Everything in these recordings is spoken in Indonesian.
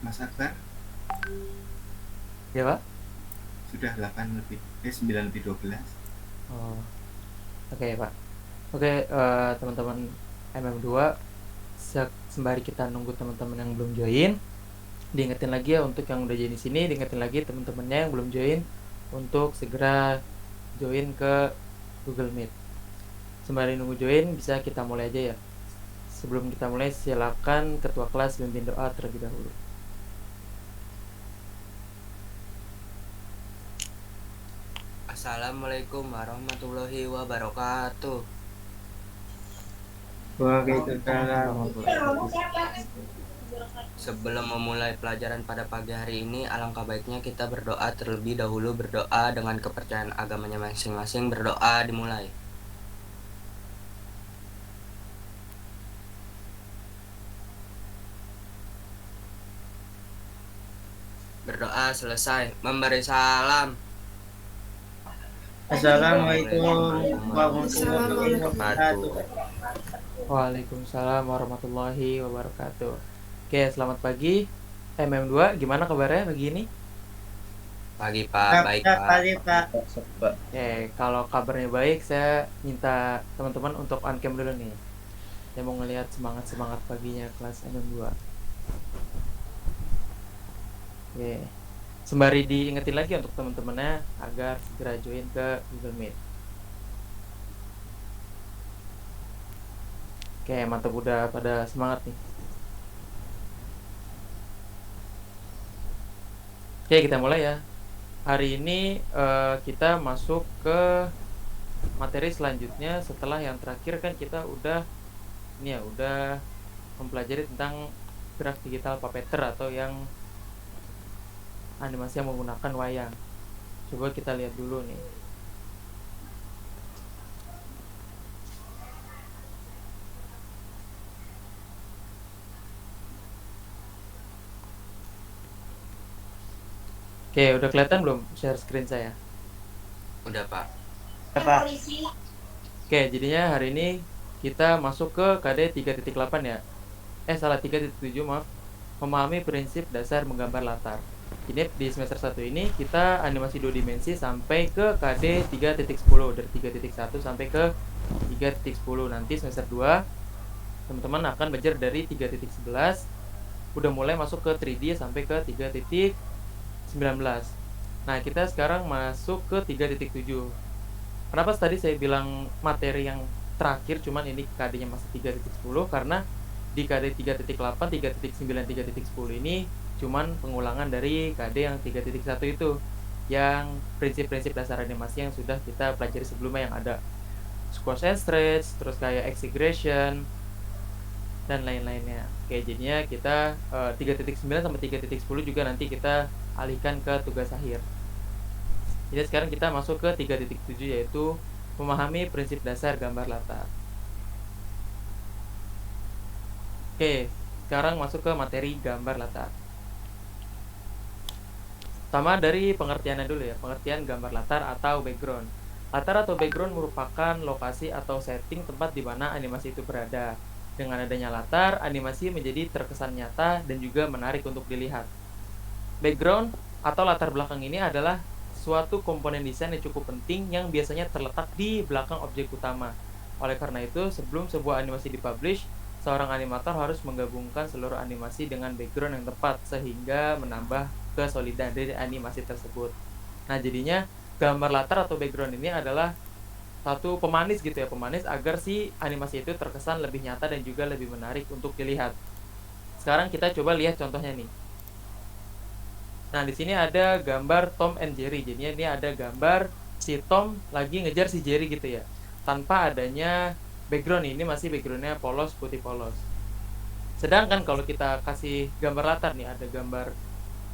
Mas Akbar, Ya Pak? sudah 9 lebih 12. Oh, oke Pak. Oke, teman-teman MM2, sembari kita nunggu teman-teman yang belum join, diingetin lagi ya untuk yang udah join di sini, diingetin lagi teman-temannya yang belum join untuk segera join ke Google Meet. Sembari nunggu join, bisa kita mulai aja ya. Sebelum kita mulai, silakan ketua kelas pimpin doa terlebih dahulu. Assalamualaikum warahmatullahi wabarakatuh. Waalaikumsalam. Warahmatullahi wabarakatuh. Sebelum memulai pelajaran pada pagi hari ini, alangkah baiknya kita berdoa terlebih dahulu. Berdoa dengan kepercayaan agamanya masing-masing. Berdoa dimulai. Berdoa selesai, memberi salam. Assalamualaikum warahmatullahi warahmatullahi wabarakatuh. wabarakatuh. Waalaikumsalam warahmatullahi wabarakatuh. Oke, selamat pagi. MM2, gimana kabarnya pagi ini? Pagi Pak, baik Pak. Pagi Pak. Oke, kalau kabarnya baik, saya minta teman-teman untuk on cam dulu nih. Saya mau ngelihat semangat-semangat paginya kelas MM2. Oke, sembari diingetin lagi untuk teman-temannya agar segera join ke Google Meet. Oke, mantap, udah pada semangat nih. Oke, kita mulai ya. Hari ini kita masuk ke materi selanjutnya. Setelah yang terakhir kan kita udah mempelajari tentang graf digital puppeteer atau yang animasi yang menggunakan wayang. Coba kita lihat dulu nih. Oke, udah kelihatan belum share screen saya? Udah Pak. Pak. Oke, jadinya hari ini kita masuk ke KD 3.8 ya. Salah, 3.7, maaf. Memahami prinsip dasar menggambar latar. Ini di semester 1 ini kita animasi 2 dimensi sampai ke KD 3.10, dari 3.1 sampai ke 3.10. Nanti semester 2 teman-teman akan belajar dari 3.11, udah mulai masuk ke 3D sampai ke 3.19. Nah, kita sekarang masuk ke 3.7. Kenapa tadi saya bilang materi yang terakhir, cuman ini KD-nya masih 3.10, karena di KD 3.8, 3.9, 3.10 ini cuman pengulangan dari KD yang 3.1 itu, yang prinsip-prinsip dasar animasi yang sudah kita pelajari sebelumnya, yang ada squash and stretch, terus kayak exaggeration dan lain-lainnya. Oke, jadinya kita 3.9 sampai 3.10 juga nanti kita alihkan ke tugas akhir. Jadi sekarang kita masuk ke 3.7, yaitu memahami prinsip dasar gambar latar. Oke, sekarang masuk ke materi gambar latar. Pertama dari pengertiannya dulu ya, pengertian gambar latar atau background. Latar atau background merupakan lokasi atau setting tempat di mana animasi itu berada. Dengan adanya latar, animasi menjadi terkesan nyata dan juga menarik untuk dilihat. Background atau latar belakang ini adalah suatu komponen desain yang cukup penting yang biasanya terletak di belakang objek utama. Oleh karena itu, sebelum sebuah animasi dipublish, seorang animator harus menggabungkan seluruh animasi dengan background yang tepat sehingga menambah kesolidan dari animasi tersebut. Nah, jadinya gambar latar atau background ini adalah satu pemanis gitu ya, pemanis agar si animasi itu terkesan lebih nyata dan juga lebih menarik untuk dilihat. Sekarang kita coba lihat contohnya nih. Nah, di sini ada gambar Tom and Jerry. Jadinya ini ada gambar si Tom lagi ngejar si Jerry gitu ya. Tanpa adanya background, ini masih backgroundnya polos, putih polos. Sedangkan kalau kita kasih gambar latar nih, ada gambar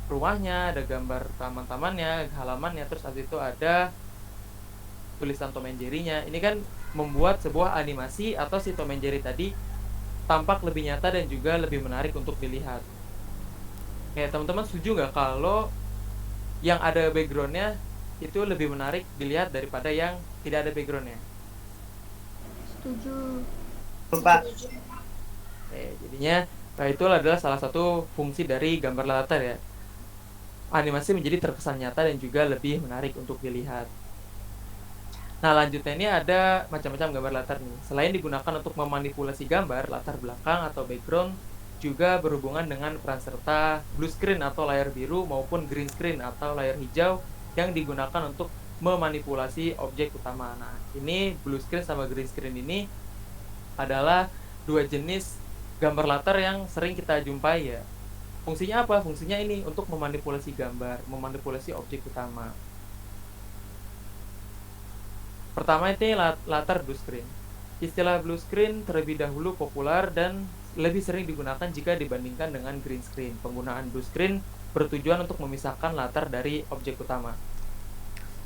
rumahnya, ada gambar taman-tamannya, halamannya, terus habis itu ada tulisan Tom and Jerry-nya. Ini kan membuat sebuah animasi atau si Tom and Jerry tadi tampak lebih nyata dan juga lebih menarik untuk dilihat. Kayak teman-teman setuju nggak kalau yang ada backgroundnya itu lebih menarik dilihat daripada yang tidak ada backgroundnya? Setuju. Pak. Oke, jadinya Nah, itu adalah salah satu fungsi dari gambar latar ya. Animasi menjadi terkesan nyata dan juga lebih menarik untuk dilihat. Nah, lanjutnya ini ada macam-macam gambar latar nih. Selain digunakan untuk memanipulasi gambar, latar belakang atau background juga berhubungan dengan peran serta blue screen atau layar biru maupun green screen atau layar hijau yang digunakan untuk memanipulasi objek utama. Nah, ini blue screen sama green screen ini adalah dua jenis gambar latar yang sering kita jumpai ya. Fungsinya apa? Fungsinya ini untuk memanipulasi gambar, memanipulasi objek utama. Pertama itu latar blue screen. Istilah blue screen terlebih dahulu populer dan lebih sering digunakan jika dibandingkan dengan green screen. Penggunaan blue screen bertujuan untuk memisahkan latar dari objek utama.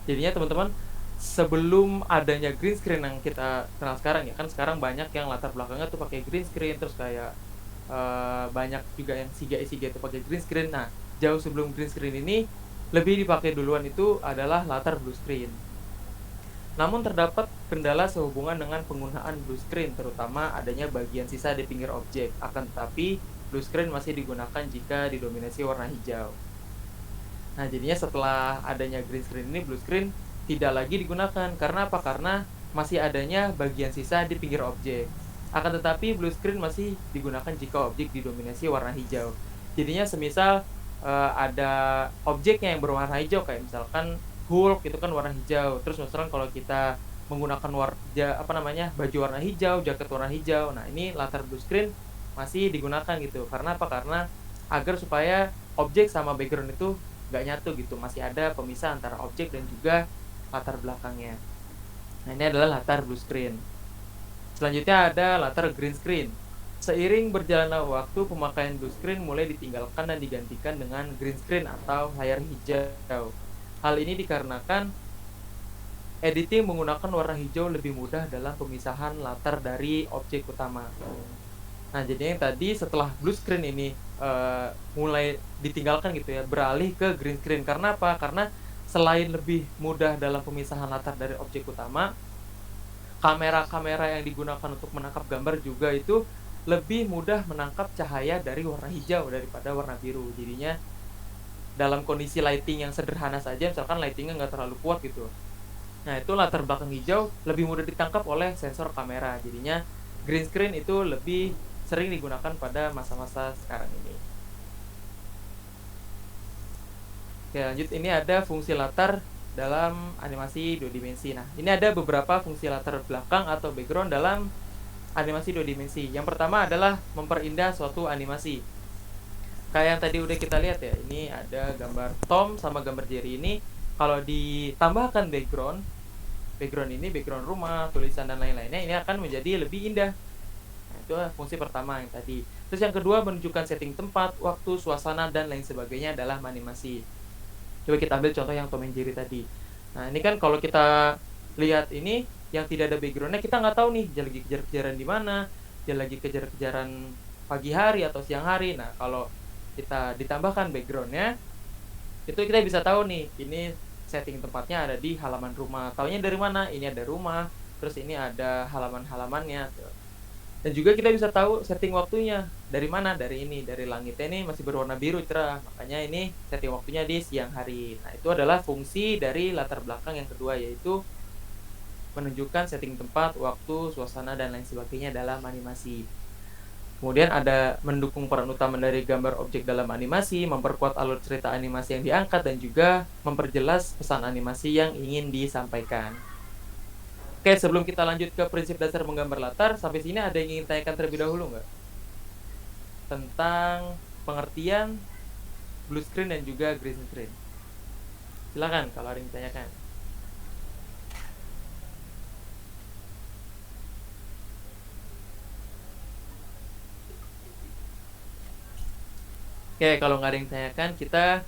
Jadinya teman-teman, sebelum adanya green screen yang kita kenal sekarang ya, kan sekarang banyak yang latar belakangnya tuh pakai green screen, terus kayak banyak juga yang CGI itu pakai green screen. Nah, jauh sebelum green screen ini lebih dipakai duluan itu adalah latar blue screen. Namun terdapat kendala sehubungan dengan penggunaan blue screen, terutama adanya bagian sisa di pinggir objek. Akan tetapi, blue screen masih digunakan jika didominasi warna hijau. Nah, jadinya setelah adanya green screen ini, blue screen tidak lagi digunakan. Karena apa? Karena masih adanya bagian sisa di pinggir objek. Akan tetapi, blue screen masih digunakan jika objek didominasi warna hijau. Jadinya semisal ada objeknya yang berwarna hijau, kayak misalkan Hulk itu kan warna hijau. Terus misalkan kalau kita menggunakan baju warna hijau, jaket warna hijau. Nah, ini latar blue screen masih digunakan gitu. Karena apa? Karena agar supaya objek sama background itu nggak nyatu gitu. Masih ada pemisah antara objek dan juga latar belakangnya. Nah, ini adalah latar blue screen. Selanjutnya ada latar green screen. Seiring berjalannya waktu, pemakaian blue screen mulai ditinggalkan dan digantikan dengan green screen atau layar hijau. Hal ini dikarenakan editing menggunakan warna hijau lebih mudah dalam pemisahan latar dari objek utama. Nah, jadi yang tadi setelah blue screen ini mulai ditinggalkan gitu ya, beralih ke green screen. Karena apa? Karena selain lebih mudah dalam pemisahan latar dari objek utama, kamera-kamera yang digunakan untuk menangkap gambar juga itu lebih mudah menangkap cahaya dari warna hijau daripada warna biru. Jadinya dalam kondisi lighting yang sederhana saja, misalkan lightingnya nggak terlalu kuat gitu, nah itu latar belakang hijau lebih mudah ditangkap oleh sensor kamera. Jadinya green screen itu lebih sering digunakan pada masa-masa sekarang ini. Oke, lanjut, ini ada fungsi latar dalam animasi 2 dimensi. Nah, ini ada beberapa fungsi latar belakang atau background dalam animasi 2 dimensi. Yang pertama adalah memperindah suatu animasi. Kayak yang tadi udah kita lihat ya, ini ada gambar Tom sama gambar Jerry ini. Kalau ditambahkan background ini, background rumah, tulisan dan lain-lainnya, ini akan menjadi lebih indah. Nah, itu fungsi pertama yang tadi. Terus yang kedua, menunjukkan setting tempat, waktu, suasana, dan lain sebagainya dalam animasi. Coba kita ambil contoh yang Tom and Jerry tadi. Nah, ini kan kalau kita lihat ini, yang tidak ada backgroundnya, kita nggak tahu nih, dia lagi kejar-kejaran di mana, dia lagi kejar-kejaran pagi hari atau siang hari. Nah, kalau kita ditambahkan backgroundnya, itu kita bisa tahu nih, ini setting tempatnya ada di halaman rumah. Taunya dari mana? Ini ada rumah, terus ini ada halaman-halamannya. Dan juga kita bisa tahu setting waktunya dari mana? Dari ini, dari langitnya ini masih berwarna biru cerah, makanya ini setting waktunya di siang hari. Nah, itu adalah fungsi dari latar belakang yang kedua, yaitu menunjukkan setting tempat, waktu, suasana, dan lain sebagainya dalam animasi. Kemudian ada mendukung peran utama dari gambar objek dalam animasi, memperkuat alur cerita animasi yang diangkat, dan juga memperjelas pesan animasi yang ingin disampaikan. Oke, sebelum kita lanjut ke prinsip dasar menggambar latar, sampai sini ada yang ingin tanyakan terlebih dahulu nggak? Tentang pengertian blue screen dan juga green screen. Silakan kalau ada yang ditanyakan. Oke, kalau nggak ada yang ditanyakan, kita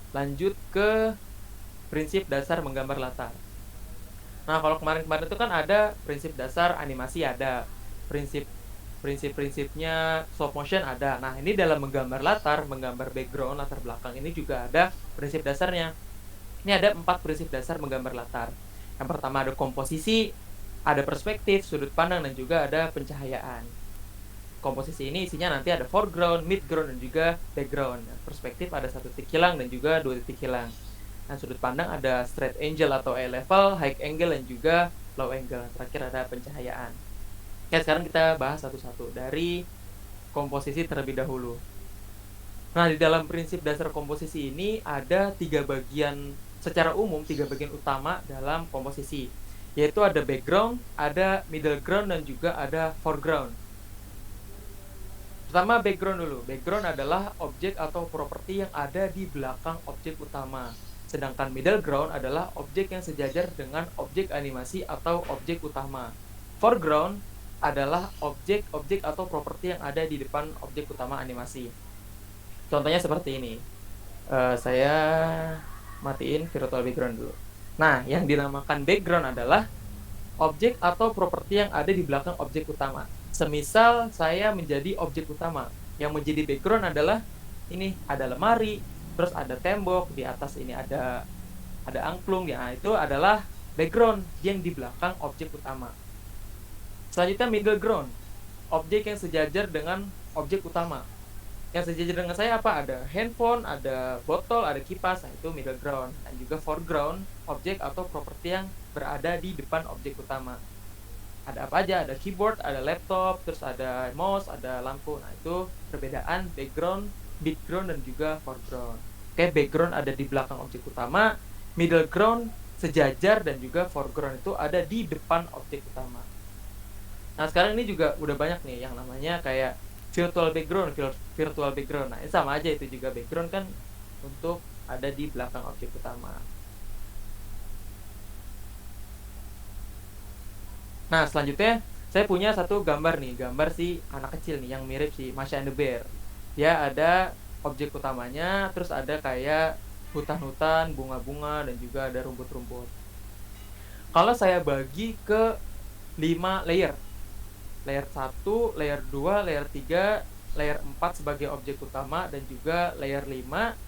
lanjut ke prinsip dasar menggambar latar. Nah, kalau kemarin-kemarin itu kan ada prinsip dasar animasi, ada prinsip-prinsipnya stop motion ada. Nah, ini dalam menggambar latar, menggambar background, latar belakang, ini juga ada prinsip dasarnya. Ini ada 4 prinsip dasar menggambar latar. Yang pertama ada komposisi, ada perspektif, sudut pandang, dan juga ada pencahayaan. komposisi ini isinya nanti ada foreground, midground, dan juga background. Nah, perspektif ada 1 titik hilang dan juga 2 titik hilang. Nah, sudut pandang ada straight angle atau eye level, high angle, dan juga low angle. Terakhir ada pencahayaan. Oke, sekarang kita bahas satu-satu dari komposisi terlebih dahulu. Nah, di dalam prinsip dasar komposisi ini ada 3 bagian, secara umum 3 bagian utama dalam komposisi, yaitu ada background, ada middle ground, dan juga ada foreground. Pertama, background dulu. Background adalah objek atau properti yang ada di belakang objek utama. Sedangkan middle ground adalah objek yang sejajar dengan objek animasi atau objek utama. Foreground adalah objek-objek atau properti yang ada di depan objek utama animasi. Contohnya seperti ini. Saya matiin virtual background dulu. Nah, yang dinamakan background adalah objek atau properti yang ada di belakang objek utama. Semisal saya menjadi objek utama. Yang menjadi background adalah ini, ada lemari, terus ada tembok, di atas ini ada angklung, ya itu adalah background yang di belakang objek utama. Selanjutnya middle ground, objek yang sejajar dengan objek utama. Yang sejajar dengan saya apa? Ada handphone, ada botol, ada kipas, nah itu middle ground. Dan juga foreground, objek atau properti yang berada di depan objek utama. Ada apa aja? Ada keyboard, ada laptop, terus ada mouse, ada lampu. Nah itu perbedaan background, midground, dan juga foreground. Oke, background ada di belakang objek utama, middle ground sejajar, dan juga foreground itu ada di depan objek utama. Nah, sekarang ini juga udah banyak nih yang namanya kayak virtual background. Nah, ini sama aja, itu juga background kan untuk ada di belakang objek utama. Nah, selanjutnya saya punya satu gambar nih, gambar si anak kecil nih yang mirip si Masha and the Bear. Dia ada objek utamanya, terus ada kayak hutan-hutan, bunga-bunga, dan juga ada rumput-rumput. Kalau saya bagi ke 5 layer, layer 1, layer 2, layer 3, layer 4 sebagai objek utama, dan juga layer 5.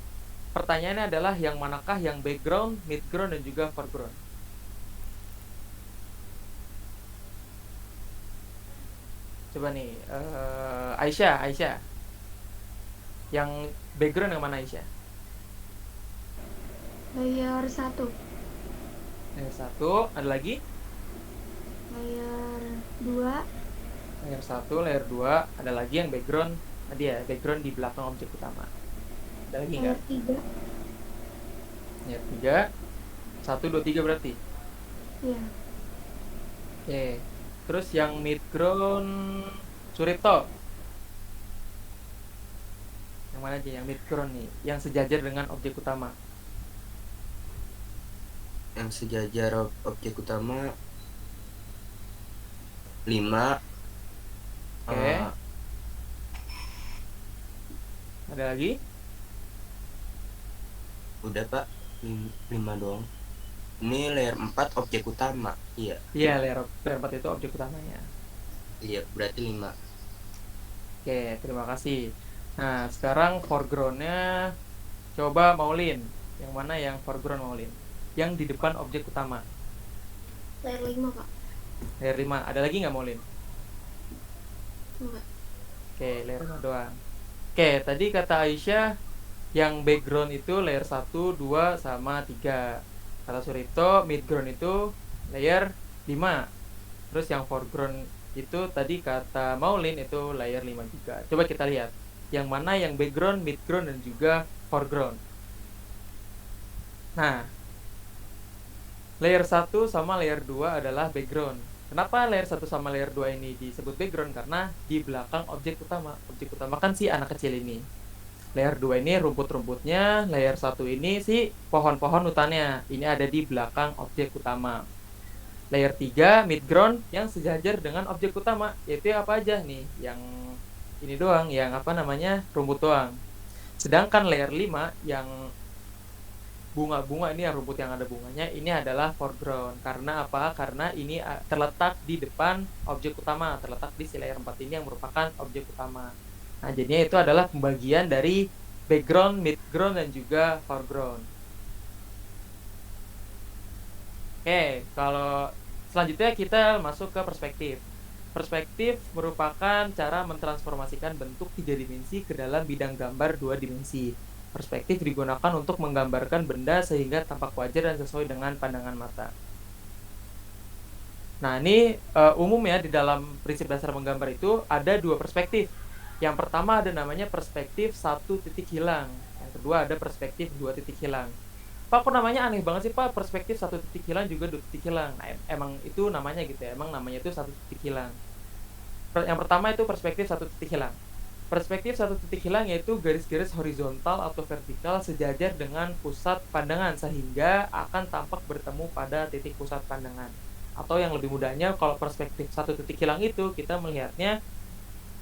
Pertanyaannya adalah yang manakah yang background, midground, dan juga foreground? Coba nih, Aisyah. Yang background yang mana, Aisyah? Layer 1. Layer 1, ada lagi? Layer 2. Layer 1, layer 2, ada lagi yang background tadi ya, background di belakang objek utama. Ada lagi nggak? Layer 3. Layer 3, 1, 2, 3 berarti? Iya. Oke. Terus yang midground, Suripto. Yang mana aja yang midground nih, yang sejajar dengan objek utama? Yang sejajar objek utama 5. Oke. Ada lagi? Udah Pak, 5 doang. Ini layer 4 objek utama. Iya. Iya, layer 4 itu objek utamanya. Iya, berarti 5. Oke, terima kasih. Nah, sekarang foregroundnya coba Maulin. Yang mana yang foreground, Maulin? Yang di depan objek utama. Layer 5, Pak. Layer 5. Ada lagi nggak, Maulin? Enggak. Oke, layer 5 doang. Oke, tadi kata Aisyah yang background itu layer 1, 2, sama 3. Kata Surito, midground itu layer 5. Terus yang foreground itu tadi kata Maulin itu layer 5 juga. Coba kita lihat yang mana yang background, midground, dan juga foreground. Nah, layer 1 sama layer 2 adalah background. Kenapa layer 1 sama layer 2 ini disebut background? Karena di belakang objek utama. Objek utama kan si anak kecil ini. Layer 2 ini rumput-rumputnya, layer 1 ini si pohon-pohon hutannya. Ini ada di belakang objek utama. Layer 3 midground yang sejajar dengan objek utama, yaitu apa aja nih? Yang ini doang, yang apa namanya? Rumput doang. Sedangkan layer 5 yang bunga-bunga ini, yang rumput yang ada bunganya, ini adalah foreground. Karena apa? Karena ini terletak di depan objek utama, terletak di si layer 4 ini yang merupakan objek utama. Nah, jadinya itu adalah pembagian dari background, midground, dan juga foreground. Oke, kalau selanjutnya kita masuk ke perspektif. Perspektif merupakan cara mentransformasikan bentuk 3 dimensi ke dalam bidang gambar 2 dimensi. Perspektif digunakan untuk menggambarkan benda sehingga tampak wajar dan sesuai dengan pandangan mata. Nah, ini umum ya, di dalam prinsip dasar menggambar itu ada 2 perspektif. Yang pertama ada namanya perspektif 1 titik hilang. Yang kedua ada perspektif 2 titik hilang. Pak, kok namanya aneh banget sih Pak, perspektif 1 titik hilang juga 2 titik hilang. Nah, emang itu namanya gitu ya, emang namanya itu 1 titik hilang. Yang pertama itu perspektif 1 titik hilang. Perspektif 1 titik hilang yaitu garis-garis horizontal atau vertikal sejajar dengan pusat pandangan sehingga akan tampak bertemu pada titik pusat pandangan. Atau yang lebih mudahnya, kalau perspektif 1 titik hilang itu kita melihatnya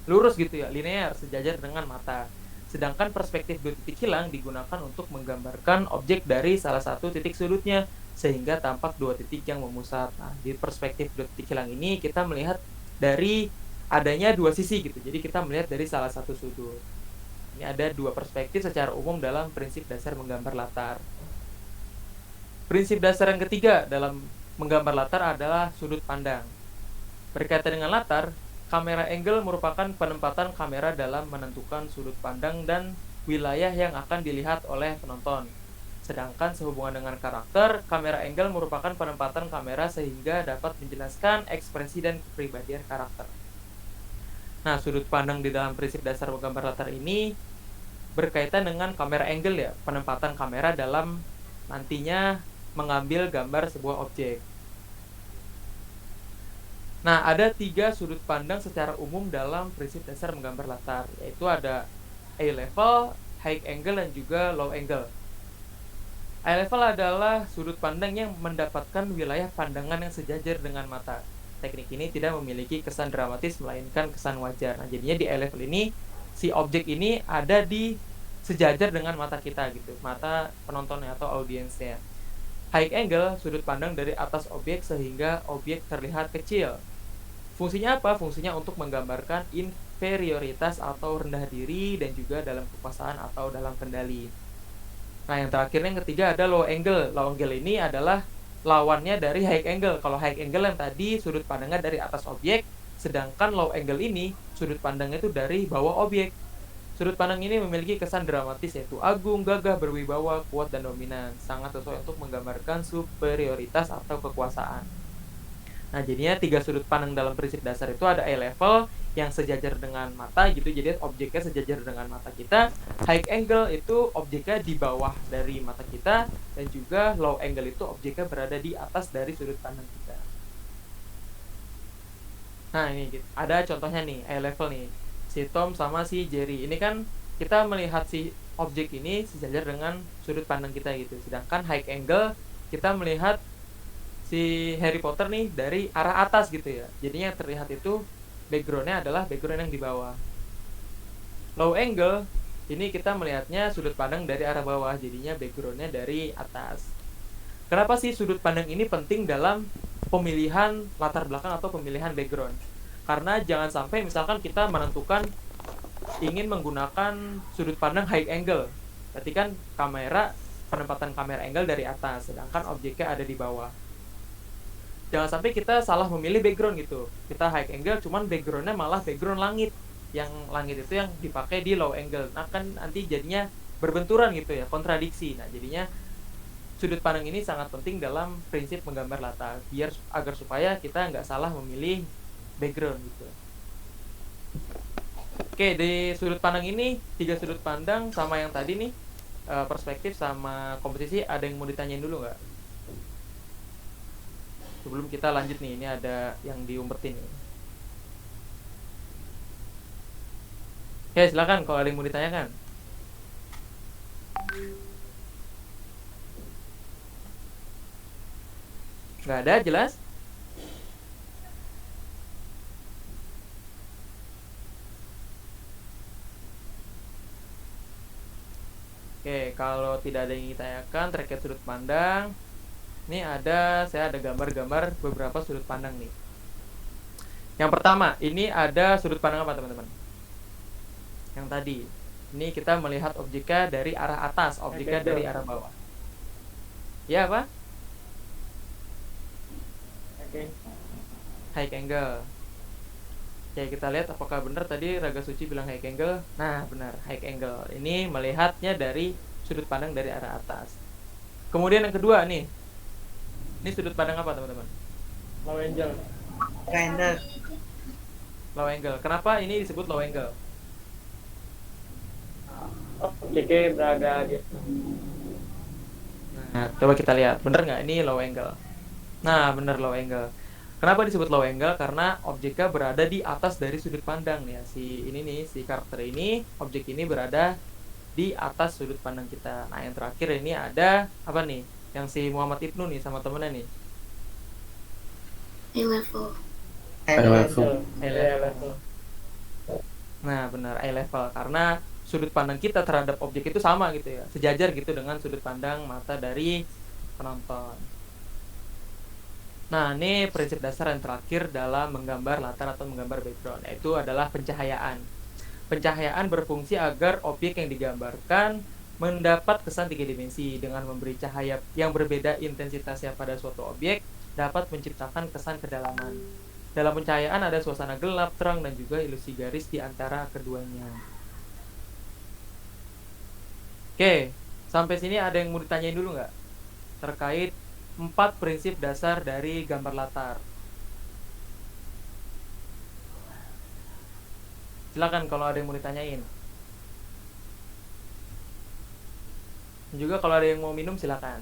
lurus gitu ya, linear, sejajar dengan mata. Sedangkan perspektif 2 titik hilang digunakan untuk menggambarkan objek dari salah satu titik sudutnya sehingga tampak 2 titik yang memusat. Nah, di perspektif 2 titik hilang ini kita melihat dari adanya 2 sisi gitu. Jadi kita melihat dari salah satu sudut. Ini ada 2 perspektif secara umum dalam prinsip dasar menggambar latar. Prinsip dasar yang ketiga dalam menggambar latar adalah sudut pandang. Berkaitan dengan latar, kamera angle merupakan penempatan kamera dalam menentukan sudut pandang dan wilayah yang akan dilihat oleh penonton. Sedangkan sehubungan dengan karakter, kamera angle merupakan penempatan kamera sehingga dapat menjelaskan ekspresi dan kepribadian karakter. Nah, sudut pandang di dalam prinsip dasar menggambar latar ini berkaitan dengan kamera angle ya, penempatan kamera dalam nantinya mengambil gambar sebuah objek. Nah, ada 3 sudut pandang secara umum dalam prinsip dasar menggambar latar, yaitu ada eye level, high angle, dan juga low angle. Eye level adalah sudut pandang yang mendapatkan wilayah pandangan yang sejajar dengan mata. Teknik ini tidak memiliki kesan dramatis melainkan kesan wajar. Nah, jadinya di eye level ini si objek ini ada di sejajar dengan mata kita gitu, mata penontonnya atau audiensnya. High angle, sudut pandang dari atas objek sehingga objek terlihat kecil. Fungsinya apa? Fungsinya untuk menggambarkan inferioritas atau rendah diri dan juga dalam kekuasaan atau dalam kendali. Nah, yang terakhir yang ketiga ada low angle. Low angle ini adalah lawannya dari high angle. Kalau high angle yang tadi sudut pandangnya dari atas objek, sedangkan low angle ini sudut pandangnya itu dari bawah objek. Sudut pandang ini memiliki kesan dramatis yaitu agung, gagah, berwibawa, kuat, dan dominan. Sangat sesuai untuk menggambarkan superioritas atau kekuasaan. Nah, jadinya 3 sudut pandang dalam prinsip dasar itu ada eye level yang sejajar dengan mata gitu, jadi objeknya sejajar dengan mata kita. High angle itu objeknya di bawah dari mata kita, dan juga low angle itu objeknya berada di atas dari sudut pandang kita. Nah, ini gitu. Ada contohnya nih, eye level nih, si Tom sama si Jerry. Ini kan kita melihat si objek ini sejajar dengan sudut pandang kita gitu. Sedangkan high angle kita melihat si Harry Potter nih dari arah atas gitu ya. Jadinya yang terlihat itu backgroundnya adalah background yang di bawah. Low angle ini kita melihatnya sudut pandang dari arah bawah, jadinya backgroundnya dari atas. Kenapa sih sudut pandang ini penting dalam pemilihan latar belakang atau pemilihan background? Karena jangan sampai misalkan kita menentukan ingin menggunakan sudut pandang high angle, berarti kan penempatan kamera angle dari atas, sedangkan objeknya ada di bawah. Jangan sampai kita salah memilih background gitu. Kita high angle cuman backgroundnya malah background langit. Yang langit itu yang dipakai di low angle. Nah, kan nanti jadinya berbenturan gitu ya, kontradiksi. Nah, jadinya sudut pandang ini sangat penting dalam prinsip menggambar latar, agar supaya kita nggak salah memilih background gitu. Oke, di sudut pandang ini 3 sudut pandang sama yang tadi nih, perspektif sama komposisi, ada yang mau ditanyain dulu nggak? Sebelum kita lanjut nih, ini ada yang diumpetin nih. Oke, silakan kalau ada yang mau ditanyakan. Nggak ada, jelas? Oke, kalau tidak ada yang ditanyakan terkait sudut pandang, ini saya ada gambar-gambar beberapa sudut pandang nih. Yang pertama, ini ada sudut pandang apa teman-teman? Yang tadi, ini kita melihat objeknya dari arah atas, objeknya dari arah bawah. Ya apa? Oke. High angle. Oke, kita lihat apakah benar tadi Raga Suci bilang high angle. Nah, benar, high angle. Ini melihatnya dari sudut pandang dari arah atas. Kemudian yang kedua nih. Ini sudut pandang apa, teman-teman? Low angle. Triangle. Low angle. Kenapa ini disebut low angle? Objeknya berada gitu. Nah, coba kita lihat. Bener nggak ini low angle? Nah, bener low angle. Kenapa disebut low angle? Karena objeknya berada di atas dari sudut pandang nih ya. Si karakter ini, objek ini berada di atas sudut pandang kita. Nah, yang terakhir ini ada apa nih? Yang si Muhammad Ibnu nih sama temennya nih. Eye level. Eye level. Eye level. Nah, benar eye level karena sudut pandang kita terhadap objek itu sama gitu ya. Sejajar gitu dengan sudut pandang mata dari penonton. Nah, ini prinsip dasar yang terakhir dalam menggambar latar atau menggambar background, yaitu adalah pencahayaan. Pencahayaan berfungsi agar objek yang digambarkan mendapat kesan 3 dimensi dengan memberi cahaya yang berbeda intensitasnya pada suatu objek dapat menciptakan kesan kedalaman. Dalam pencahayaan ada suasana gelap, terang, dan juga ilusi garis di antara keduanya. Oke, sampai sini ada yang mau ditanyain dulu nggak? Terkait 4 prinsip dasar dari gambar latar. Silakan kalau ada yang mau ditanyain. Juga kalau ada yang mau minum silakan.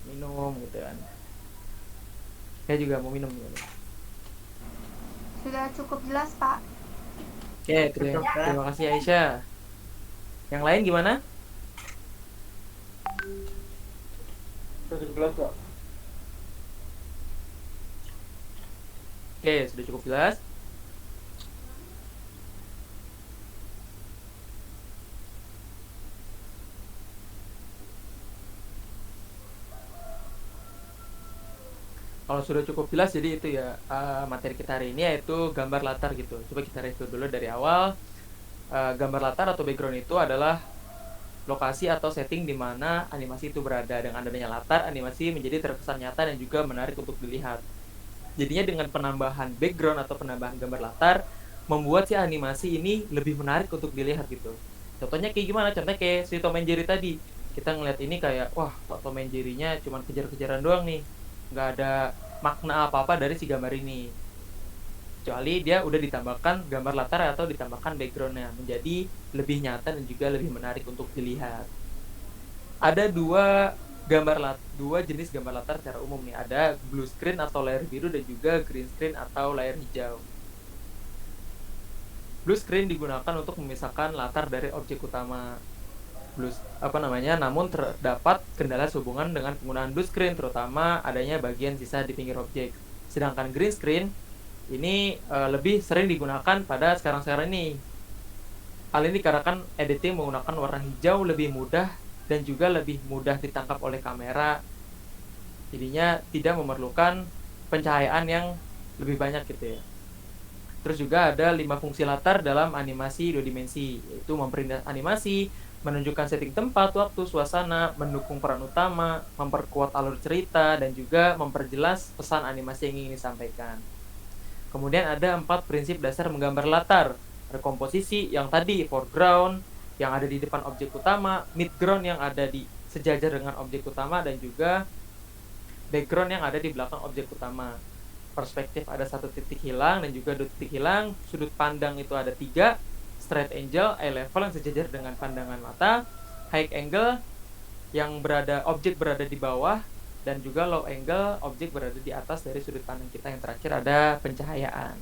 Minum gitu kan. Saya juga mau minum gitu. Sudah cukup jelas, Pak. Oke, terima kasih Aisyah. Yang lain gimana? Sudah jelas, Pak. Oke, sudah cukup jelas. Kalau sudah cukup jelas, jadi itu ya materi kita hari ini yaitu gambar latar gitu. Coba kita review dulu dari awal. Gambar latar atau background itu adalah lokasi atau setting di mana animasi itu berada. Dengan adanya latar, animasi menjadi terkesan nyata dan juga menarik untuk dilihat. Jadinya dengan penambahan background atau penambahan gambar latar, membuat si animasi ini lebih menarik untuk dilihat gitu. Contohnya kayak gimana? Contohnya kayak si Tom and Jerry tadi. Kita ngeliat ini kayak, wah Tom and Jerry-nya cuma kejar-kejaran doang nih. Nggak ada makna apa-apa dari si gambar ini. Kecuali dia udah ditambahkan gambar latar atau ditambahkan backgroundnya. Menjadi lebih nyata dan juga lebih menarik untuk dilihat. Ada dua jenis gambar latar secara umum nih. Ada blue screen atau layar biru dan juga green screen atau layar hijau. Blue screen digunakan untuk memisahkan latar dari objek utama. Namun terdapat kendala sehubungan dengan penggunaan blue screen, terutama adanya bagian sisa di pinggir objek. Sedangkan green screen ini lebih sering digunakan pada sekarang-sekarang ini. Hal ini dikarenakan editing menggunakan warna hijau lebih mudah dan juga lebih mudah ditangkap oleh kamera. Jadinya tidak memerlukan pencahayaan yang lebih banyak gitu ya. Terus juga ada 5 fungsi latar dalam animasi 2 dimensi, yaitu memperindah animasi, menunjukkan setting tempat, waktu, suasana, mendukung peran utama, memperkuat alur cerita, dan juga memperjelas pesan animasi yang ingin disampaikan. Kemudian ada 4 prinsip dasar menggambar latar. Ada komposisi yang tadi, foreground, yang ada di depan objek utama, midground yang ada di sejajar dengan objek utama, dan juga background yang ada di belakang objek utama. Perspektif ada 1 titik hilang dan juga 2 titik hilang. Sudut pandang itu ada 3. Straight angle, eye level yang sejajar dengan pandangan mata, high angle yang objek berada di bawah, dan juga low angle, objek berada di atas dari sudut pandang kita. Yang terakhir ada pencahayaan.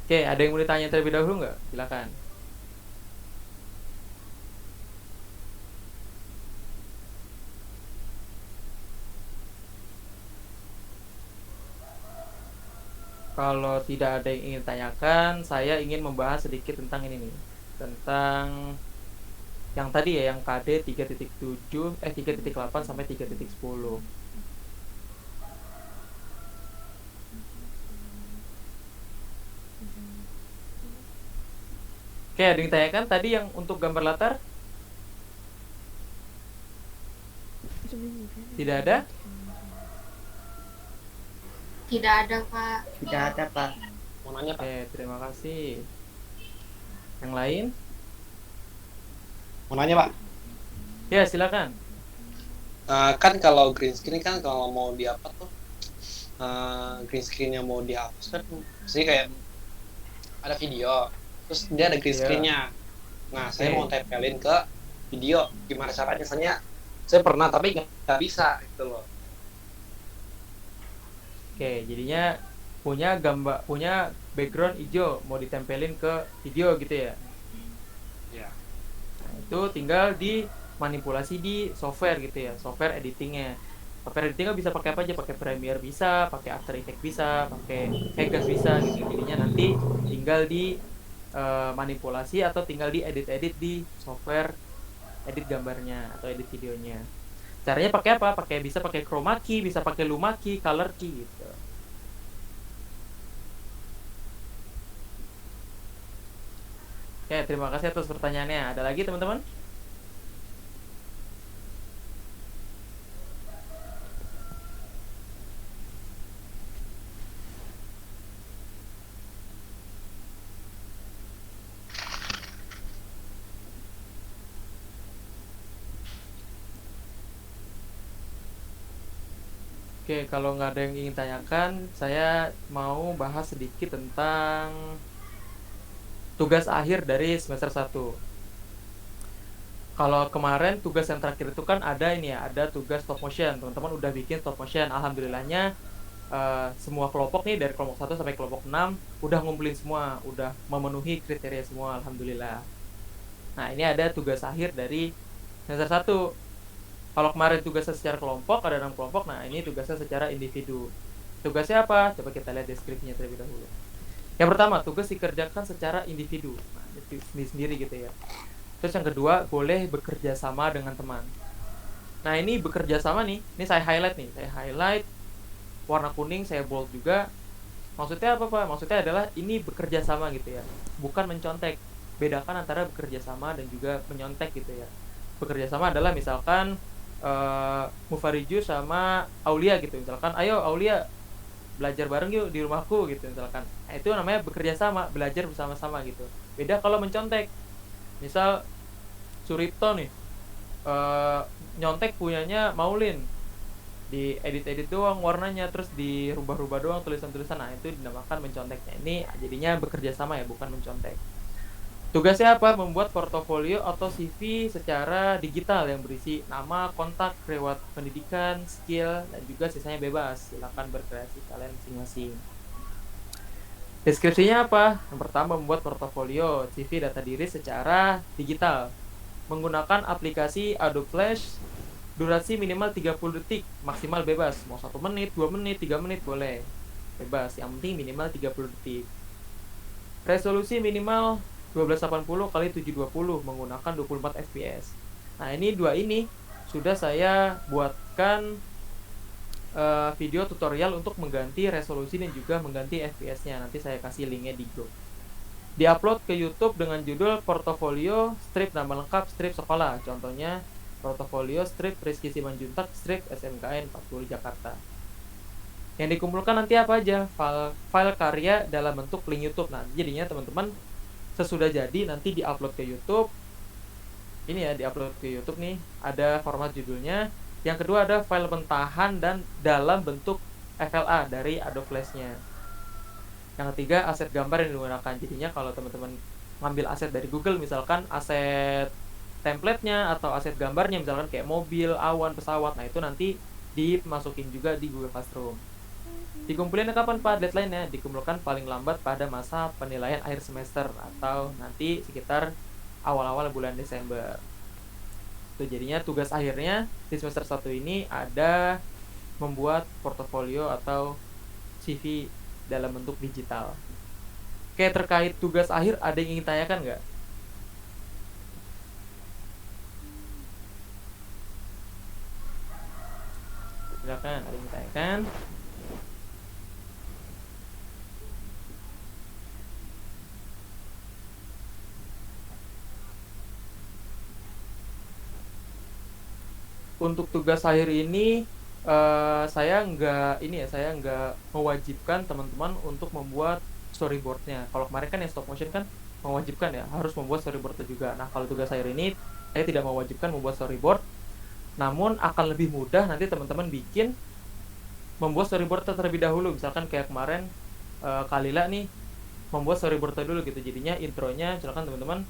Oke, ada yang mau ditanya terlebih dahulu nggak? Silakan. Kalau tidak ada yang ingin tanyakan, saya ingin membahas sedikit tentang ini nih. Tentang yang tadi ya, yang KD 3.8 sampai 3.10. Oke, ada yang tanyakan tadi yang untuk gambar latar? Tidak ada? Tidak ada, Pak. Tidak ada, Pak. Mau nanya Pak? Oke, terima kasih. Yang lain? Mau nanya Pak? Ya, silakan. Kan kalau green screen kan kalau mau di apa tuh green screen yang mau dihapus kan sih kayak ada video terus dia ada green Iya. screennya. Nah saya Oke. mau tempelin ke video, gimana caranya? Misalnya saya pernah tapi nggak bisa gitu loh. Oke, jadinya punya background hijau mau ditempelin ke video gitu ya. Ya. Nah, itu tinggal dimanipulasi di software gitu ya, software editingnya. Software editingnya bisa pakai apa aja, pakai Premiere bisa, pakai After Effects bisa, pakai Vegas bisa gitu. Jadinya nanti tinggal di manipulasi atau tinggal diedit-edit di software edit gambarnya atau edit videonya. Caranya pakai apa? Bisa pakai chroma key, bisa pakai luma key, color key gitu. Oke, terima kasih atas pertanyaannya. Ada lagi teman-teman? Oke, kalau nggak ada yang ingin tanyakan, saya mau bahas sedikit tentang tugas akhir dari semester 1. Kalau kemarin tugas yang terakhir itu kan ada ini ya, ada tugas stop motion. Teman-teman udah bikin stop motion. Alhamdulillahnya semua kelompok nih dari kelompok 1 sampai kelompok 6 udah ngumpulin semua, udah memenuhi kriteria semua, alhamdulillah. Nah, ini ada tugas akhir dari semester 1. Kalau kemarin tugasnya secara kelompok, ada 6 kelompok. Nah, ini tugasnya secara individu. Tugasnya apa? Coba kita lihat deskripsinya terlebih dahulu. Yang pertama, tugas dikerjakan secara individu. Nah, sendiri gitu ya. Terus yang kedua, boleh bekerja sama dengan teman. Nah, ini bekerja sama nih. Ini saya highlight nih. Saya highlight warna kuning, saya bold juga. Maksudnya apa, Pak? Maksudnya adalah ini bekerja sama gitu ya. Bukan mencontek. Bedakan antara bekerja sama dan juga menyontek gitu ya. Bekerja sama adalah misalkan Mufariju sama Aulia gitu. Misalkan, ayo Aulia belajar bareng yuk di rumahku gitu misalkan. Nah, itu namanya bekerja sama, belajar bersama-sama gitu. Beda kalau mencontek. Misal Suripto nih nyontek punyanya Maulin, di edit-edit doang warnanya, terus dirubah-rubah doang tulisan-tulisan. Nah, itu dinamakan menconteknya. Ini jadinya bekerja sama ya, bukan mencontek. Tugasnya apa? Membuat portofolio atau CV secara digital yang berisi nama, kontak, riwayat pendidikan, skill, dan juga sisanya bebas. Silakan berkreasi kalian masing-masing. Deskripsinya apa? Yang pertama, membuat portofolio CV data diri secara digital menggunakan aplikasi Adobe Flash. Durasi minimal 30 detik, maksimal bebas. Mau 1 menit, 2 menit, 3 menit boleh. Bebas, yang penting minimal 30 detik. Resolusi minimal 1280 x 720 menggunakan 24 fps. Nah, ini dua ini sudah saya buatkan video tutorial untuk mengganti resolusi dan juga mengganti fps-nya. Nanti saya kasih linknya di grup. Diupload ke YouTube dengan judul portofolio strip nama lengkap strip sekolah. Contohnya portofolio strip Rizky Simanjuntak strip SMKN 40 Jakarta. Yang dikumpulkan nanti apa aja? File karya dalam bentuk link YouTube. Nah, jadinya teman-teman sesudah jadi nanti diupload ke YouTube. Ini ya, diupload ke YouTube nih, ada format judulnya. Yang kedua ada file mentahan dan dalam bentuk FLA dari Adobe Flash-nya. Yang ketiga aset gambar yang digunakan. Jadinya kalau teman-teman ngambil aset dari Google, misalkan aset template-nya atau aset gambarnya, misalkan kayak mobil, awan, pesawat, nah itu nanti dimasukin juga di Google Classroom. Dikumpulin kapan Pak deadline-nya? Dikumpulkan paling lambat pada masa penilaian akhir semester atau nanti sekitar awal-awal bulan Desember. Itu jadinya tugas akhirnya di semester 1 ini ada membuat portofolio atau CV dalam bentuk digital. Oke, terkait tugas akhir ada yang ingin tanyakan nggak? Silakan, ada yang ingin tanyakan? Untuk tugas akhir ini saya nggak mewajibkan teman-teman untuk membuat storyboardnya. Kalau kemarin kan yang stop motion kan mewajibkan ya, harus membuat storyboardnya juga. Nah, kalau tugas saya ini, saya tidak mewajibkan membuat storyboard, namun akan lebih mudah nanti teman-teman membuat storyboard terlebih dahulu. Misalkan kayak kemarin Kalila nih membuat storyboardnya dulu gitu. Jadinya intronya silakan teman-teman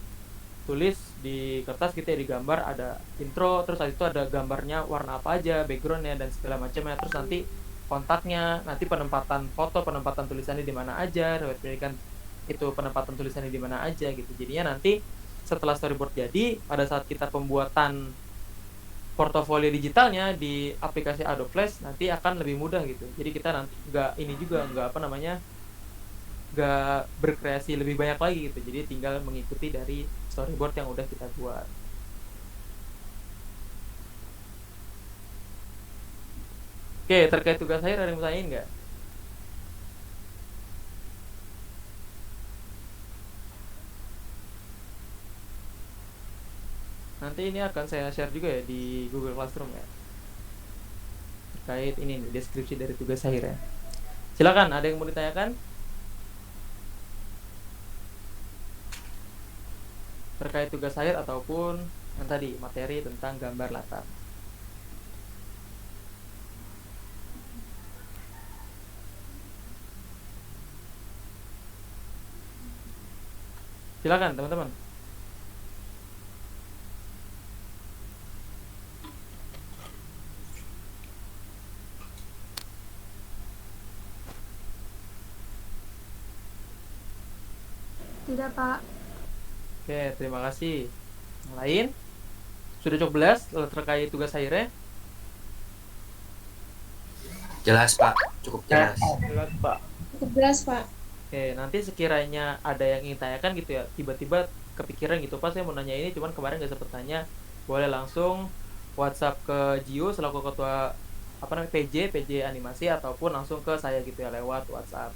tulis di kertas gitu ya, digambar ada intro, terus habis itu ada gambarnya warna apa aja, backgroundnya dan segala macamnya, terus nanti kontaknya, nanti penempatan foto, penempatan tulisannya di mana aja, riwayat pendidikan itu penempatan tulisannya di mana aja gitu. Jadinya nanti setelah storyboard jadi, pada saat kita pembuatan portofolio digitalnya di aplikasi Adobe Flash nanti akan lebih mudah gitu. Jadi kita nanti nggak berkreasi lebih banyak lagi gitu. Jadi tinggal mengikuti dari storyboard yang udah kita buat. Oke, terkait tugas akhir ada yang mau tanyain nggak? Nanti ini akan saya share juga ya di Google Classroom ya. Terkait ini nih, deskripsi dari tugas akhir ya. Silakan, ada yang mau ditanyakan? Terkait tugas akhir ataupun yang tadi materi tentang gambar latar. Silakan teman-teman. Tidak, Pak. Oke, terima kasih. Yang lain? Sudah cukup jelas terkait tugas akhirnya? Jelas Pak, cukup jelas. Jelas, Pak. Cukup jelas, Pak. Oke, nanti sekiranya ada yang ingin tanyakan gitu ya, tiba-tiba kepikiran gitu, Pak saya mau nanya ini, cuman kemarin nggak sempet tanya, boleh langsung WhatsApp ke Gio selaku ketua PJ animasi, ataupun langsung ke saya gitu ya lewat WhatsApp.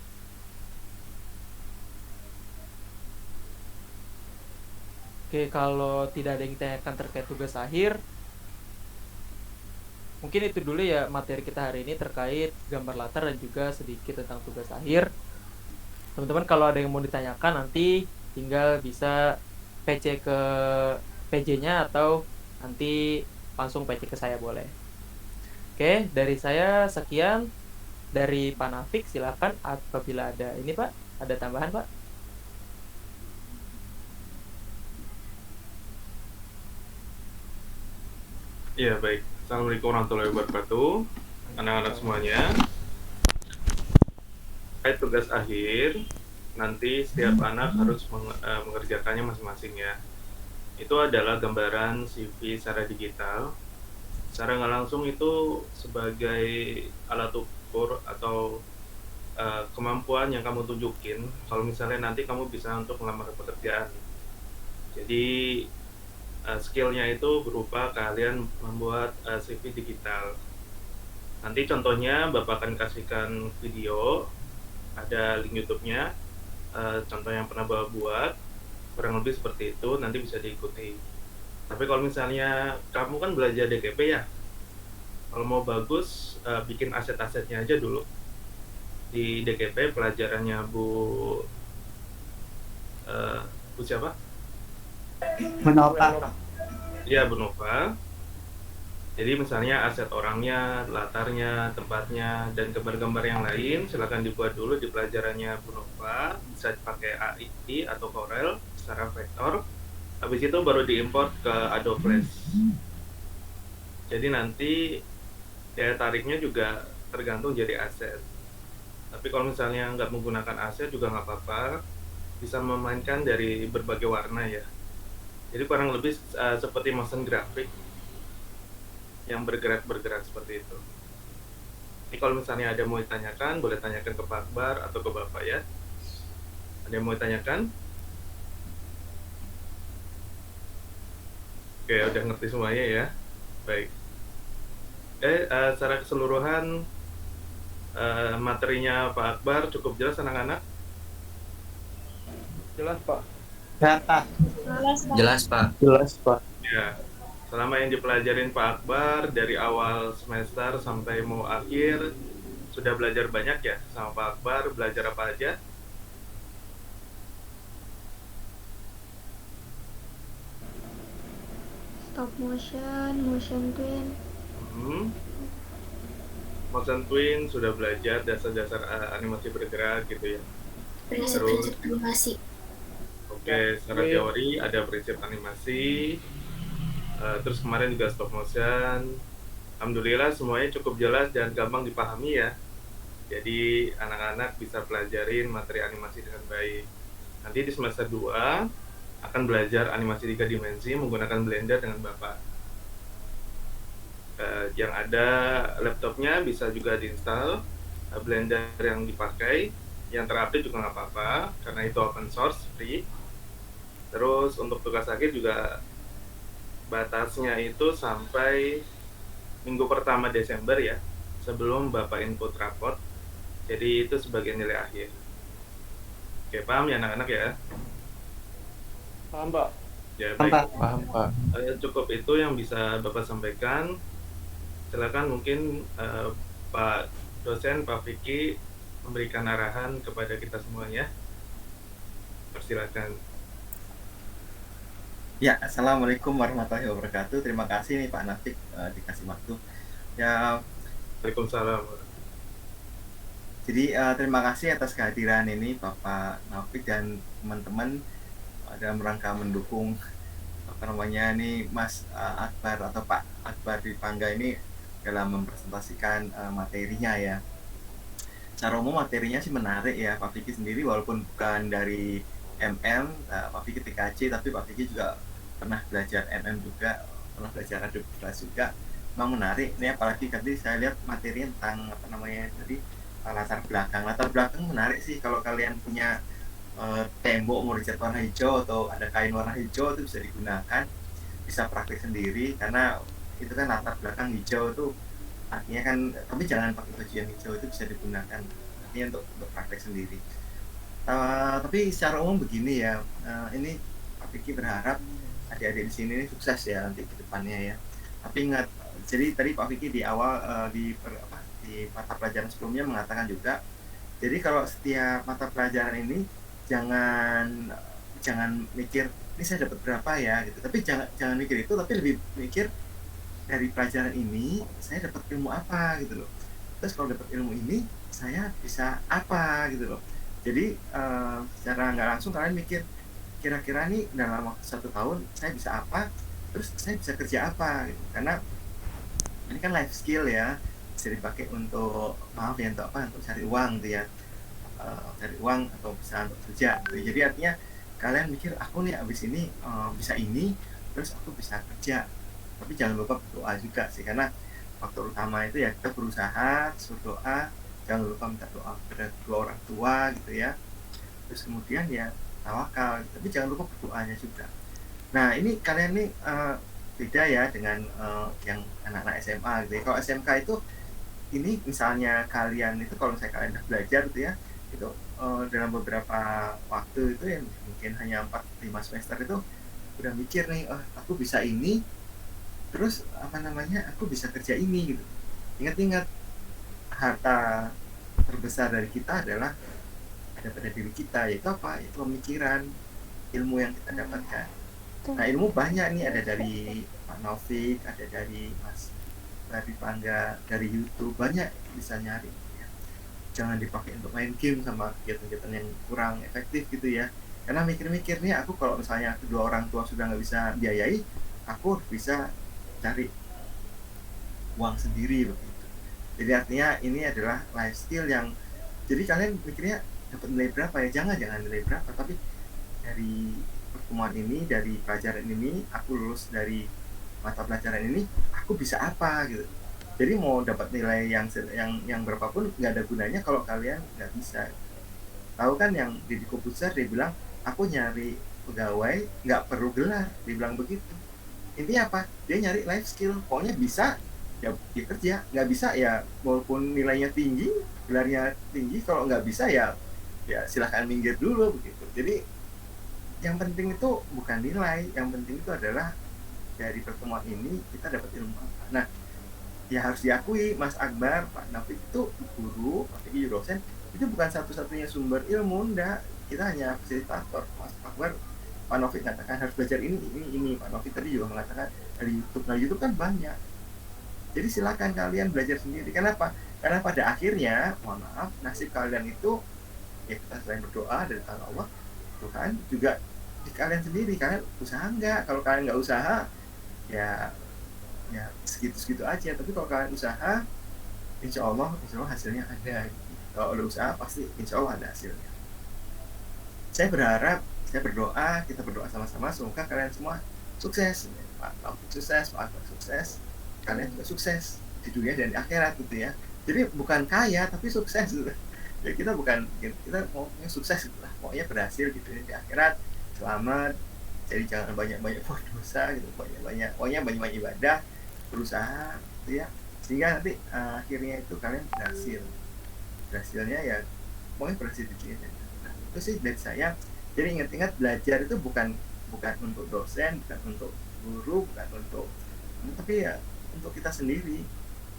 Oke, kalau tidak ada yang ditanyakan terkait tugas akhir, mungkin itu dulu ya materi kita hari ini terkait gambar latar dan juga sedikit tentang tugas akhir. Teman-teman kalau ada yang mau ditanyakan nanti tinggal bisa PC ke PJ-nya atau nanti langsung PC ke saya boleh. Oke, dari saya sekian. Dari Pak Nafik silakan apabila ada ini Pak, ada tambahan Pak. Iya baik, Assalamualaikum warahmatullahi wabarakatuh, anak-anak semuanya. Terkait tugas akhir, nanti setiap anak harus mengerjakannya masing-masing ya. Itu adalah gambaran CV secara digital. Secara nggak langsung itu sebagai alat ukur atau kemampuan yang kamu tunjukin. Kalau misalnya nanti kamu bisa untuk melamar pekerjaan. Jadi skillnya itu berupa kalian membuat CV digital. Nanti contohnya Bapak akan kasihkan video, ada link YouTube-nya, contoh yang pernah Bapak buat, kurang lebih seperti itu, nanti bisa diikuti. Tapi kalau misalnya kamu kan belajar DKP ya, kalau mau bagus, bikin aset-asetnya aja dulu. Di DKP pelajarannya Bu siapa? Menopang. Iya, Bu Nova. Jadi misalnya aset orangnya, latarnya, tempatnya, dan gambar-gambar yang lain silakan dibuat dulu di pelajarannya Bu Nova. Bisa pakai AI atau Corel secara vektor. Habis itu baru diimport ke Adobe Flash. Jadi nanti daya tariknya juga tergantung jadi aset. Tapi kalau misalnya nggak menggunakan aset juga nggak apa-apa. Bisa memainkan dari berbagai warna ya. Jadi kurang lebih seperti motion graphic yang bergerak seperti itu. Ini kalau misalnya ada mau ditanyakan, boleh tanyakan ke Pak Akbar atau ke Bapak ya. Ada yang mau ditanyakan? Oke, udah ngerti semuanya ya. Baik. Secara keseluruhan materinya Pak Akbar cukup jelas anak-anak? Jelas Pak. Data. Jelas, Pak. Jelas Pak. Jelas Pak. Ya. Selama yang dipelajarin Pak Akbar dari awal semester sampai mau akhir, sudah belajar banyak ya sama Pak Akbar? Belajar apa aja? Stop motion, motion twin. Hmm. Motion Twin sudah belajar dasar-dasar animasi bergerak gitu ya. Prinsip-prinsip animasi. Oke, secara teori ada prinsip animasi. Terus kemarin juga stop motion. Alhamdulillah semuanya cukup jelas dan gampang dipahami ya. Jadi anak-anak bisa pelajarin materi animasi dengan baik. Nanti di semester 2 akan belajar animasi 3 dimensi menggunakan Blender dengan Bapak. Yang ada laptopnya bisa juga diinstal Blender yang dipakai. Yang terupdate juga nggak apa-apa karena itu open source, free. Terus untuk tugas akhir juga batasnya itu sampai minggu pertama Desember ya, sebelum Bapak input raport. Jadi itu sebagai nilai akhir. Oke, paham ya anak-anak ya? Paham, Pak? Ya, Paham, baik. Pak. Paham, Pak. Cukup itu yang bisa Bapak sampaikan. Silakan mungkin Pak dosen, Pak Vicky memberikan arahan kepada kita semuanya. Persilakan. Ya, Assalamualaikum warahmatullahi wabarakatuh. Terima kasih nih Pak Nafik dikasih waktu. Ya, Waalaikumsalam. jadi terima kasih atas kehadiran ini Bapak Nafik dan teman-teman dalam rangka mendukung nih Mas Akbar atau Pak Akbar di Pangga ini dalam mempresentasikan materinya ya. Secara umum materinya sih menarik ya Pak Vicky sendiri, walaupun bukan dari MM, Pak Vicky TKJ, tapi Pak Vicky juga pernah belajar MM juga, pernah belajar Adobe Flash juga. Memang menarik nih, apalagi tadi saya lihat materi tentang tadi latar belakang menarik sih. Kalau kalian punya tembok mau dicat warna hijau atau ada kain warna hijau itu bisa digunakan, bisa praktik sendiri karena itu kan latar belakang hijau itu artinya kan, tapi jangan pakai baju yang hijau, itu bisa digunakan artinya untuk praktek sendiri. Tapi secara umum begini ya, ini Pak Vicky berharap adik-adik di sini sukses ya nanti ke depannya ya. Tapi ingat, jadi tadi Pak Vicky di awal di mata pelajaran sebelumnya mengatakan juga, jadi kalau setiap mata pelajaran ini jangan mikir ini saya dapat berapa ya gitu, tapi jangan mikir itu, tapi lebih mikir dari pelajaran ini saya dapat ilmu apa gitu loh. Terus kalau dapat ilmu ini saya bisa apa gitu loh. Jadi secara nggak langsung kalian mikir kira-kira nih dalam waktu 1 tahun saya bisa apa, terus saya bisa kerja apa gitu. Karena ini kan life skill ya, bisa dipakai untuk untuk cari uang gitu ya, cari uang atau bisa untuk kerja gitu. Jadi artinya kalian mikir aku nih abis ini bisa ini, terus aku bisa kerja. Tapi jangan lupa berdoa juga sih, karena faktor utama itu ya kita berusaha, berdoa, jangan lupa minta doa kepada kedua orang tua gitu ya. Terus kemudian ya tawakal, tapi jangan lupa berdoanya juga. Nah ini kalian nih beda ya dengan yang anak-anak SMA gitu ya. Kalau SMK itu ini misalnya kalian itu kalau misalnya kalian udah belajar gitu ya, itu dalam beberapa waktu itu yang mungkin hanya 4-5 semester itu udah mikir nih, aku bisa ini, terus aku bisa kerja ini gitu. Ingat-ingat, harta terbesar dari kita adalah ada pada diri kita, yaitu apa? Itu pemikiran, ilmu yang kita dapatkan. Nah ilmu banyak nih, ada dari Pak Novik, ada dari Mas dari Pangga, dari YouTube, banyak bisa nyari ya. Jangan dipakai untuk main game sama kegiatan-kegiatan yang kurang efektif gitu ya. Karena mikir-mikirnya aku kalau misalnya kedua orang tua sudah nggak bisa biayai, aku bisa cari uang sendiri begitu. Jadi artinya ini adalah life skill yang, jadi kalian mikirnya dapat nilai berapa ya, jangan nilai berapa, tapi dari pertemuan ini, dari pelajaran ini, aku lulus dari mata pelajaran ini, aku bisa apa gitu. Jadi mau dapat nilai yang berapapun nggak ada gunanya kalau kalian nggak bisa. Tahu kan yang di Kobuser dia bilang, aku nyari pegawai nggak perlu gelar, dia bilang begitu. Intinya apa? Dia nyari life skill, pokoknya bisa ya dia kerja, nggak bisa ya walaupun nilainya tinggi, gelarnya tinggi, kalau nggak bisa ya silahkan minggir dulu begitu. Jadi yang penting itu bukan nilai, yang penting itu adalah dari pertemuan ini kita dapat ilmu apa. Nah, ya harus diakui Mas Akbar, Pak Nafik itu guru, Pak Fikri dosen, itu bukan satu-satunya sumber ilmu, enggak. Kita hanya fasilitator. Mas Akbar, Pak Nafik mengatakan harus belajar ini. Pak Nafik tadi juga mengatakan dari YouTube. Nah, YouTube kan banyak. Jadi silakan kalian belajar sendiri. Kenapa? Karena pada akhirnya, mohon maaf, nasib kalian itu ya kita selain berdoa dari tangan Allah, Tuhan juga di kalian sendiri. Kalian usaha enggak? Kalau kalian nggak usaha, ya segitu-segitu aja. Tapi kalau kalian usaha, insya Allah hasilnya ada. Kalau udah usaha pasti insya Allah ada hasilnya. Saya berharap, saya berdoa, kita berdoa sama-sama semoga kalian semua sukses. Pak Taufik sukses, Pak Akbar sukses, kalian juga sukses di dunia dan di akhirat gitu ya. Jadi bukan kaya tapi sukses gitu. Ya kita maunya sukses gitu lah. Pokoknya berhasil di dunia di akhirat, selamat. Jadi jangan banyak-banyak buat dosa gitu. Pokoknya banyak-banyak ibadah, berusaha gitu ya. Sehingga nanti akhirnya itu kalian berhasil. Berhasilnya ya pokoknya berhasil di dunia. Nah, itu sih dari saya. Jadi ingat-ingat belajar itu bukan untuk dosen, bukan untuk guru, bukan untuk, tapi ya untuk kita sendiri.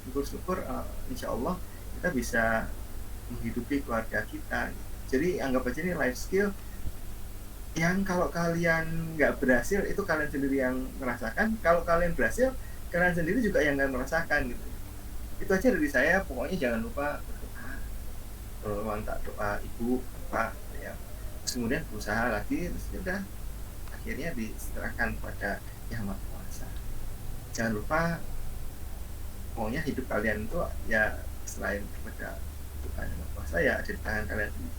Syukur-syukur insya Allah kita bisa menghidupi keluarga kita. Jadi anggap aja ini life skill yang kalau kalian nggak berhasil itu kalian sendiri yang merasakan. Kalau kalian berhasil, kalian sendiri juga yang akan merasakan gitu. Itu aja dari saya. Pokoknya jangan lupa berdoa, minta doa ibu, bapak, ya. Terus kemudian berusaha lagi, terus udah akhirnya diserahkan pada Yang Maha Kuasa. Jangan lupa, pokoknya hidup kalian itu ya selain kepada Tuhan Yang Maha Kuasa ya ada di tangan kalian sendiri.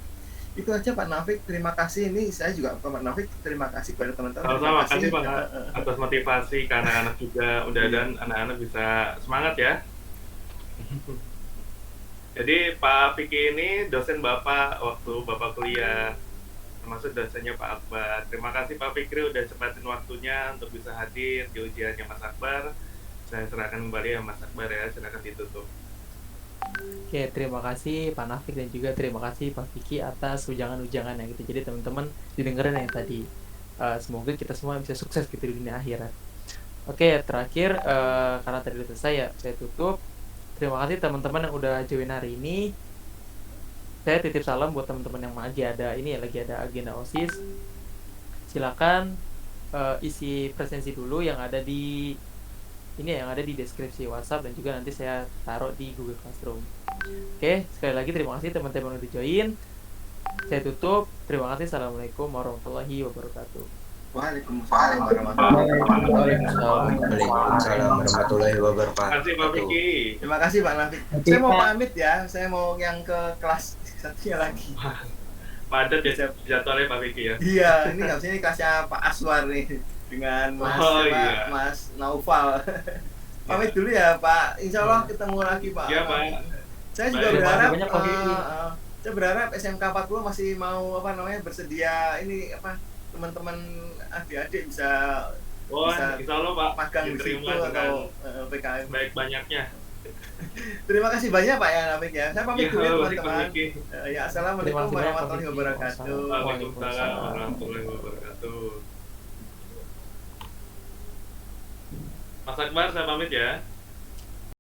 Itu aja Pak Nafik, terima kasih. Ini saya juga Pak Nafik, terima kasih kepada teman-teman. Sama-sama, kasih Pak atas motivasi ke anak-anak juga. Mudah-mudahan anak-anak bisa semangat ya. Jadi Pak Fikri ini dosen Bapak waktu Bapak kuliah, termasuk dosennya Pak Akbar. Terima kasih Pak Fikri udah sempatin waktunya untuk bisa hadir di ujiannya Mas Akbar. Saya serahkan kembali ya Mas Akbar ya, silakan ditutup. Oke, terima kasih Pak Nafik dan juga terima kasih Pak Fikri atas ujangan-ujangannya gitu. Jadi teman-teman didengerin yang tadi. Semoga kita semua bisa sukses gitu di dunia akhirat. Oke, terakhir karena tadi udah selesai ya, saya tutup. Terima kasih teman-teman yang udah join hari ini. Saya titip salam buat teman-teman yang lagi ada agenda OSIS. Silakan isi presensi dulu yang ada di deskripsi WhatsApp dan juga nanti saya taruh di Google Classroom. Oke, sekali lagi terima kasih teman-teman yang udah join. Saya tutup. Terima kasih. Assalamualaikum warahmatullahi wabarakatuh. Waalaikumsalam warahmatullahi wabarakatuh. Waalaikumsalam warahmatullahi wabarakatuh. Terima kasih Pak Fikri. Terima kasih Pak Nafik. Saya mau pamit ya, saya mau yang ke kelas satunya lagi. Padat ya jadwalnya Pak Fikri ya. Iya, ini nggak bisa, ini kelasnya Pak Aswar nih dengan Mas Naufal. Pamit dulu ya Pak. Insya Allah ketemu lagi Pak. Iya Pak. Saya juga Baik, berharap banyak, Pak Fikri. saya berharap SMK 40 masih mau bersedia ini teman-teman adik-adik bisa insya Allah Pak magang di situ diterima atau dengan PKM. baik banyaknya. Terima kasih banyak Pak ya Nafik ya. Saya pamit dulu ya Iya, teman-teman. Fikri. Ya, assalamualaikum warahmatullahi wabarakatuh. Waalaikumsalam warahmatullahi wabarakatuh. Mas Akbar, saya pamit ya.